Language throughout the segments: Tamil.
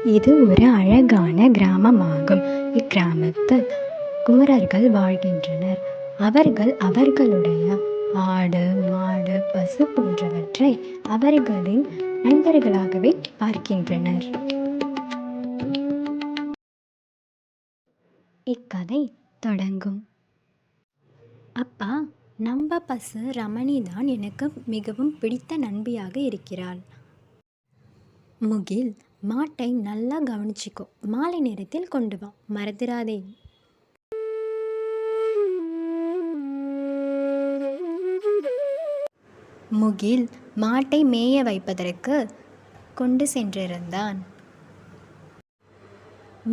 இது ஒரு அழகான கிராமமாகும். இக்கிராமத்தில் குமரர்கள் வாழ்கின்றனர். அவர்கள் அவர்களுடைய ஆடு, மாடு, பசு போன்றவற்றை அவர்களின் நண்பர்களாகவே பார்க்கின்றனர். இக்கதை தொடங்கும். அப்பா, நம்ம பசு ரமணி தான் எனக்கு மிகவும் பிடித்த நண்பியாக இருக்கிறாள். முகில், மாட்டை நல்லா கவனிச்சிக்கோ, மாலை நேரத்தில் கொண்டு வா, மறந்துடாதே. முகில் மாட்டை மேய வைப்பதற்கு கொண்டு சென்றிருந்தான்.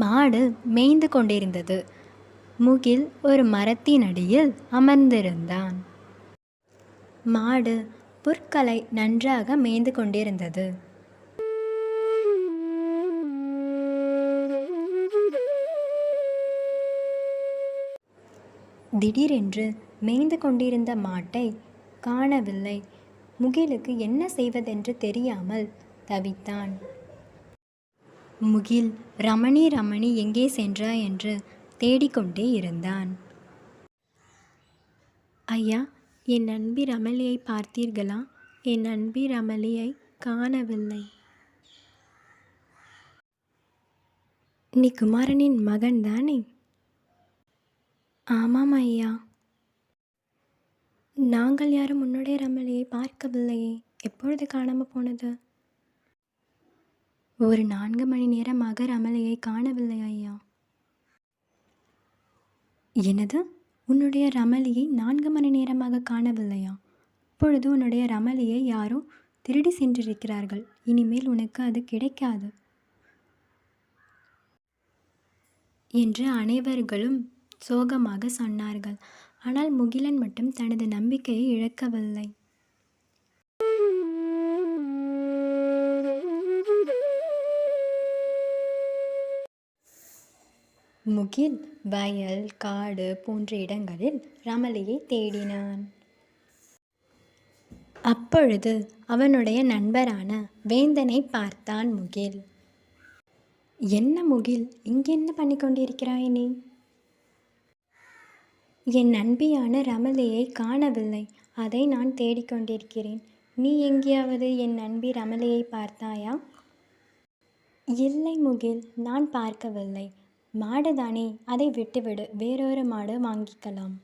மாடு மேய்ந்து கொண்டிருந்தது. முகில் ஒரு மரத்தின் அடியில் அமர்ந்திருந்தான். மாடு புற்களை நன்றாக மேய்ந்து கொண்டிருந்தது. திடீரென்று மேய்ந்து கொண்டிருந்த மாட்டை காணவில்லை. முகிலுக்கு என்ன செய்வதென்று தெரியாமல் தவித்தான். முகில் ரமணி ரமணி எங்கே சென்றாய் என்று தேடிக்கொண்டே இருந்தான். ஐயா, என் நண்பி ரமலியை பார்த்தீர்களா? என் நண்பி ரமலியை காணவில்லை. நீ குமாரனின் மகன் தானே? ஆமாம் ஐயா. நாங்கள் யாரும் உன்னுடைய ரமலியை பார்க்கவில்லையே. எப்பொழுது காணாமல் போனது? ஒரு 4 மணி நேரமாக ரமலியை காணவில்லை ஐயா. எனது? உன்னுடைய ரமலியை 4 மணி நேரமாக காணவில்லையா? இப்பொழுது உன்னுடைய ரமலியை யாரோ திருடி சென்றிருக்கிறார்கள். இனிமேல் உனக்கு அது கிடைக்காது என்று அனைவர்களும் சோகமாக சொன்னார்கள். ஆனால் முகிலன் மட்டும் தனது நம்பிக்கையை இழக்கவில்லை. முகில் வயல், காடு போன்ற இடங்களில் ரமலியை தேடினான். அப்பொழுது அவனுடைய நண்பரான வேந்தனை பார்த்தான் முகில். என்ன முகில், இங்கென்ன பண்ணி கொண்டிருக்கிறாய் நீ? என் நண்பியான ரமலியை காணவில்லை, அதை நான் தேடிக்கொண்டிருக்கிறேன். நீ எங்கேயாவது என் நண்பி ரமலியை பார்த்தாயா? இல்லை முகில், நான் பார்க்கவில்லை. மாடுதானே, அதை விட்டுவிடு, வேறொரு மாடு வாங்கிக்கலாம்.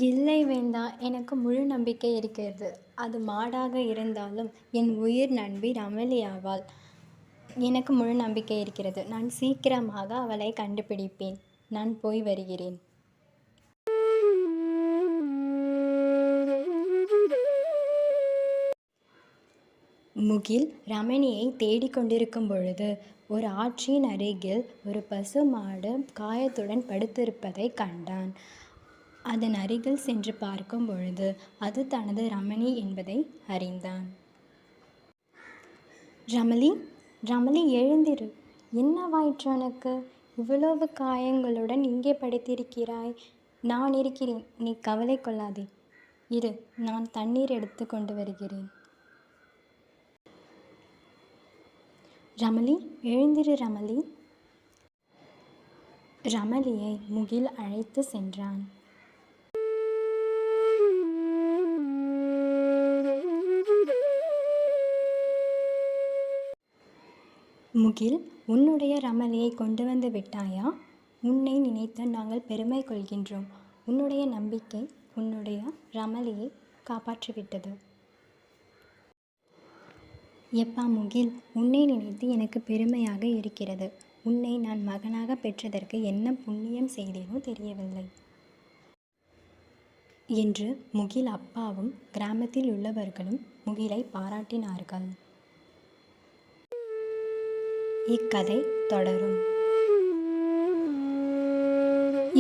இல்லை வேந்தா, எனக்கு முழு நம்பிக்கை இருக்கிறது. அது மாடாக இருந்தாலும் என் உயிர் நண்பி ரமலி ஆவாள். எனக்கு முழு நம்பிக்கை இருக்கிறது. நான் சீக்கிரமாக அவளை கண்டுபிடிப்பேன். நான் போய் வருகிறேன். முகில் ரமணியை தேடிக்கொண்டிருக்கும் பொழுது ஒரு ஆற்றின் அருகில் ஒரு பசு மாடு காயத்துடன் படுத்திருப்பதை கண்டான். அதன் அருகில் சென்று பார்க்கும் பொழுது அது தனது ரமணி என்பதை அறிந்தான். ரமலி, ரமலி, எழுந்திரு. என்னவாயிற்று உனக்கு? இவ்வளவு காயங்களுடன் இங்கே படுத்திருக்கிறாய். நான் இருக்கிறேன், நீ கவலை கொள்ளாதே. இரு, நான் தண்ணீர் எடுத்து கொண்டு வருகிறேன். ரமலி, எழுந்திரு ரமலி. ரமலியை முகில் அழைத்து சென்றான். முகில், உன்னுடைய ரமலியை கொண்டு வந்து விட்டாயா? உன்னை நினைத்து நாங்கள் பெருமை கொள்கின்றோம். உன்னுடைய நம்பிக்கை உன்னுடைய ரமலியை காப்பாற்றிவிட்டது. எப்பா முகில், உன்னை நினைத்து எனக்கு பெருமையாக இருக்கிறது. உன்னை நான் மகனாக பெற்றதற்கு என்ன புண்ணியம் செய்தேனோ தெரியவில்லை என்று முகில் அப்பாவும் கிராமத்தில் உள்ளவர்களும் முகிலை பாராட்டினார்கள். இக்கதை தொடரும்.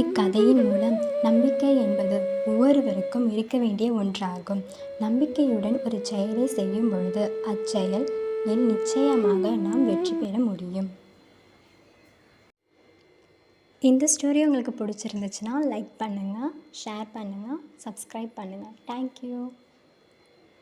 இக்கதையின் மூலம் நம்பிக்கை என்பது ஒவ்வொருவருக்கும் இருக்க வேண்டிய ஒன்றாகும். நம்பிக்கையுடன் ஒரு செயலை செய்யும் பொழுது அச்செயலில் நிச்சயமாக நாம் வெற்றி பெற முடியும். இந்த ஸ்டோரி உங்களுக்கு பிடிச்சிருந்துச்சுன்னா லைக் பண்ணுங்கள், ஷேர் பண்ணுங்கள், சப்ஸ்கிரைப் பண்ணுங்கள். தேங்க்யூ.